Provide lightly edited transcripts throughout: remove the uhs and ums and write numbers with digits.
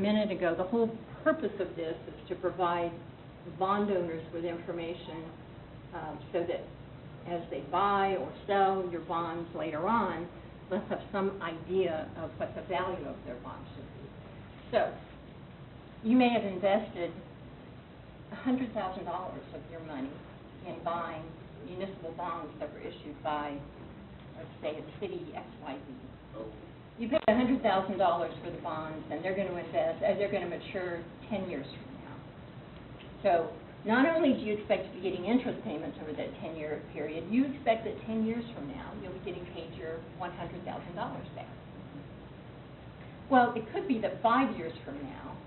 minute ago, the whole purpose of this is to provide bond owners with information so that as they buy or sell your bonds later on, let's have some idea of what the value of their bonds should be. So you may have invested $100,000 of your money in buying municipal bonds that were issued by, let's say, a city XYZ. You paid $100,000 for the bonds, and they're going to they're going to mature 10 years from now. So not only do you expect to be getting interest payments over that 10-year period, you expect that 10 years from now you'll be getting paid your $100,000 back. Well, it could be that 5 years from now,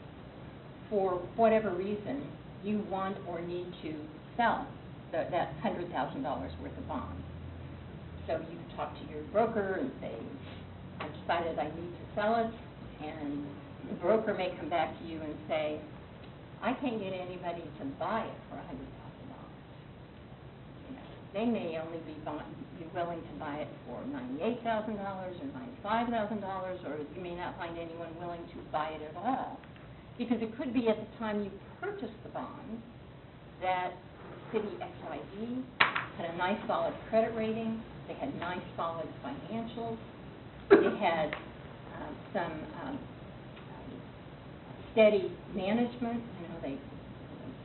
for whatever reason, you want or need to sell that $100,000 worth of bonds. So you talk to your broker and say, I've decided I need to sell it, and the broker may come back to you and say, I can't get anybody to buy it for $100,000. You know, they may only be willing to buy it for $98,000 or $95,000, or you may not find anyone willing to buy it at all. Because it could be at the time you purchased the bond that City XYZ had a nice solid credit rating, they had nice solid financials, they had some steady management, you know,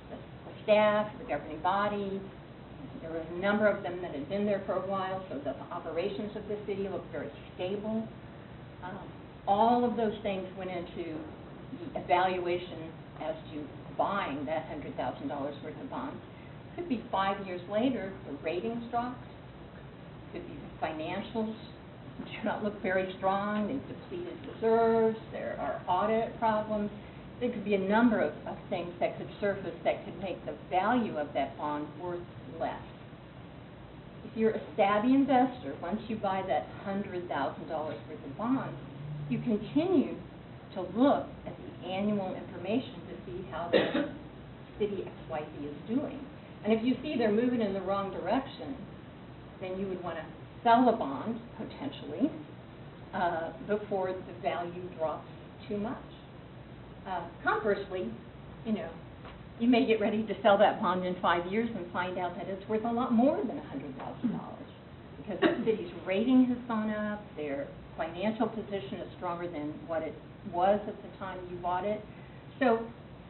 the staff, the governing body. There were a number of them that had been there for a while, so the operations of the city looked very stable. All of those things went into the evaluation as to buying that $100,000 worth of bonds. Could be 5 years later, the ratings dropped. Could be the financials do not look very strong. They've depleted reserves. There are audit problems. There could be a number of things that could surface that could make the value of that bond worth less. If you're a savvy investor, once you buy that $100,000 worth of bonds, you continue to look at the annual information to see how the City XYZ is doing. And if you see they're moving in the wrong direction, then you would want to sell the bond, potentially, before the value drops too much. Conversely, you know, you may get ready to sell that bond in 5 years and find out that it's worth a lot more than $100,000 because the city's rating has gone up, their financial position is stronger than what it was at the time you bought it. So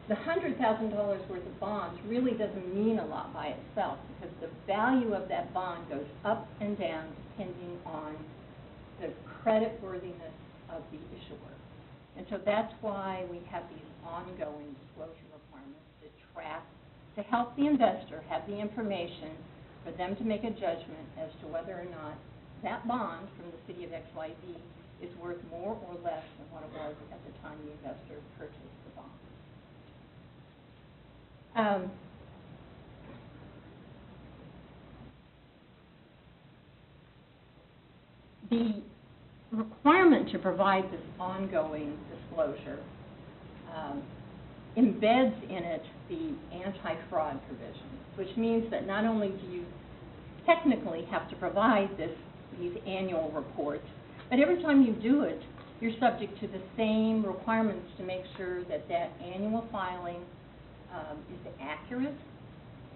the $100,000 worth of bonds really doesn't mean a lot by itself because the value of that bond goes up and down depending on the creditworthiness of the issuer. And so that's why we have these ongoing disclosure requirements to track, to help the investor have the information for them to make a judgment as to whether or not that bond from the city of XYZ is worth more or less than what it was at the time the investor purchased the bond. The requirement to provide this ongoing disclosure embeds in it the anti-fraud provision, which means that not only do you technically have to provide these annual reports, but every time you do it, you're subject to the same requirements to make sure that that annual filing is accurate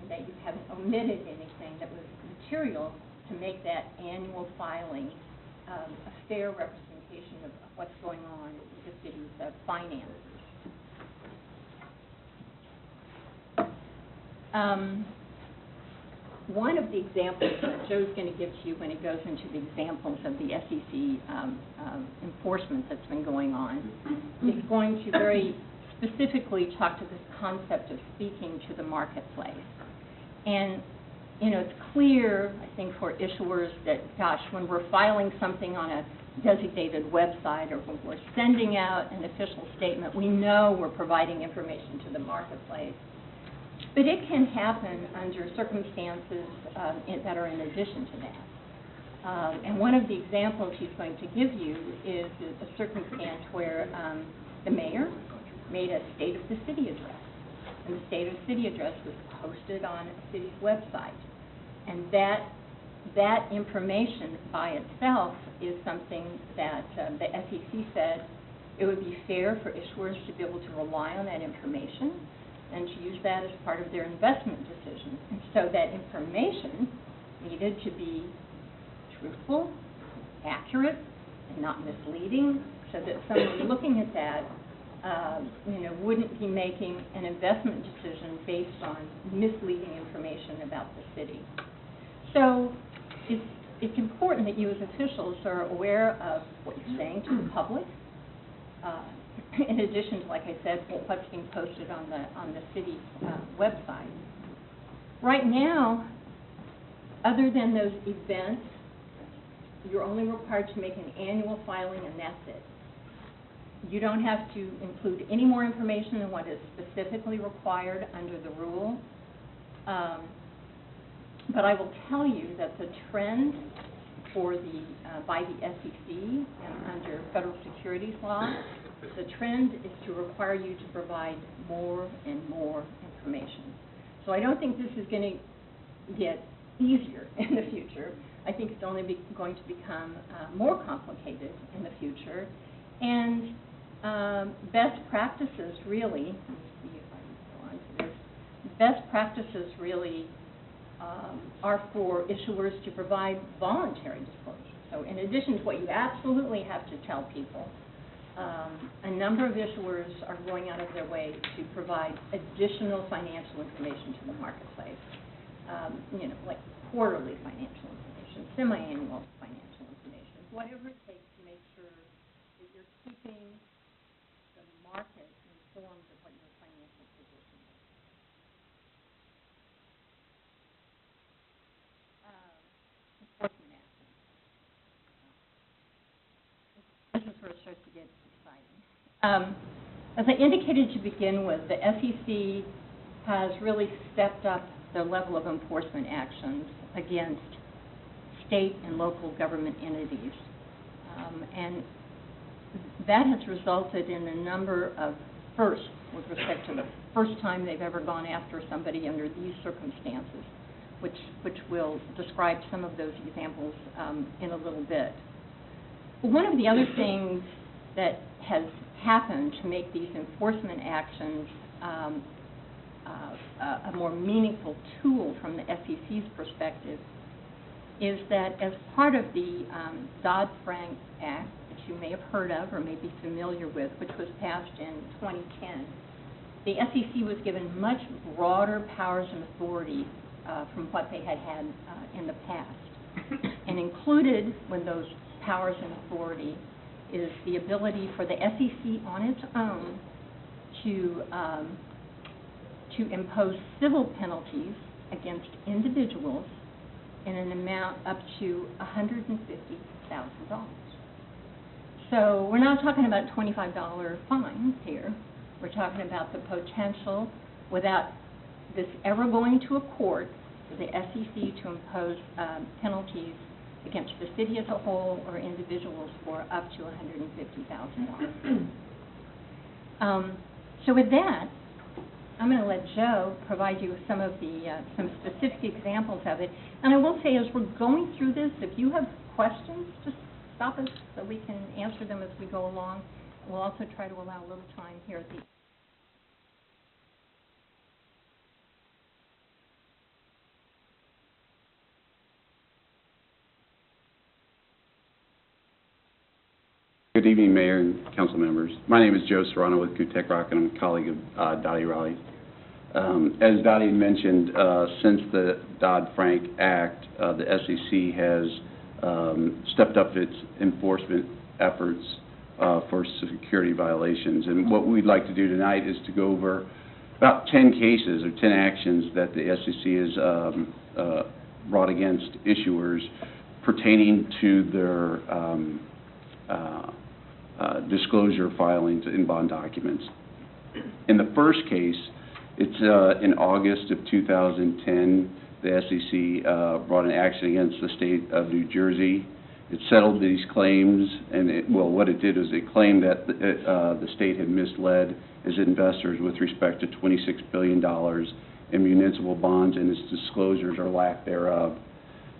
and that you haven't omitted anything that was material to make that annual filing a fair representation of what's going on with the city's finances. One of the examples that Joe's going to give to you when it goes into the examples of the SEC enforcement that's been going on is going to very specifically talk to this concept of speaking to the marketplace. And, you know, it's clear, I think, for issuers that, gosh, when we're filing something on a designated website or when we're sending out an official statement, we know we're providing information to the marketplace. But it can happen under circumstances that are in addition to that. And one of the examples he's going to give you is a circumstance where the mayor made a State of the City address. And the State of the City address was posted on a city's website. And that information by itself is something that the SEC said It would be fair for issuers to be able to rely on that information and to use that as part of their investment decision. And so that information needed to be truthful, accurate, and not misleading, so that someone looking at that wouldn't be making an investment decision based on misleading information about the city. So it's important that you as officials are aware of what you're saying to the public, in addition to, like I said, what's being posted on the city website. Right now, other than those events, you're only required to make an annual filing, and that's it. You don't have to include any more information than what is specifically required under the rule. But I will tell you that the trend for by the SEC and under federal securities law, the trend is to require you to provide more and more information. So I don't think this is going to get easier in the future. I think it's only going to become more complicated in the future. And best practices really, let me see if I can go on to this, best practices really are for issuers to provide voluntary disclosure. So in addition to what you absolutely have to tell people, a number of issuers are going out of their way to provide additional financial information to the marketplace, like quarterly financial information, semi-annual financial information, whatever it takes to make sure that you're keeping the market informed of what your financial position is. Enforcement action. This is where it starts to get exciting. As I indicated to begin with, the SEC has really stepped up the level of enforcement actions against state and local government entities. And that has resulted in a number of firsts with respect to the first time they've ever gone after somebody under these circumstances, which will describe some of those examples in a little bit. One of the other things that has happened to make these enforcement actions a more meaningful tool from the SEC's perspective is that as part of the Dodd-Frank Act, that you may have heard of or may be familiar with, which was passed in 2010, the SEC was given much broader powers and authority from what they had had in the past. And included with those powers and authority is the ability for the SEC on its own to impose civil penalties against individuals in an amount up to $150,000. So we're not talking about $25 fines here. We're talking about the potential, without this ever going to a court, for the SEC to impose penalties against the city as a whole or individuals for up to $150,000. So with that, I'm going to let Joe provide you with some of the some specific examples of it. And I will say, as we're going through this, if you have questions, just stop us so we can answer them as we go along. We'll also try to allow a little time here at the Good evening, Mayor and Council members. My name is Joe Serrano with Kutek Rock, and I'm a colleague of Dottie Riley. As Dottie mentioned, since the Dodd-Frank Act, the SEC has stepped up its enforcement efforts for security violations. And what we'd like to do tonight is to go over about 10 cases or 10 actions that the SEC has brought against issuers pertaining to their disclosure filings in bond documents. In the first case, it's in August of 2010, the SEC brought an action against the state of New Jersey. It settled these claims, and what it did is it claimed that the state had misled its investors with respect to $26 billion in municipal bonds and its disclosures or lack thereof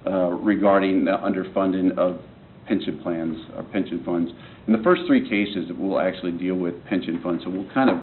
regarding the underfunding of pension plans, our pension funds. In the first three cases, we'll actually deal with pension funds, so we'll kind of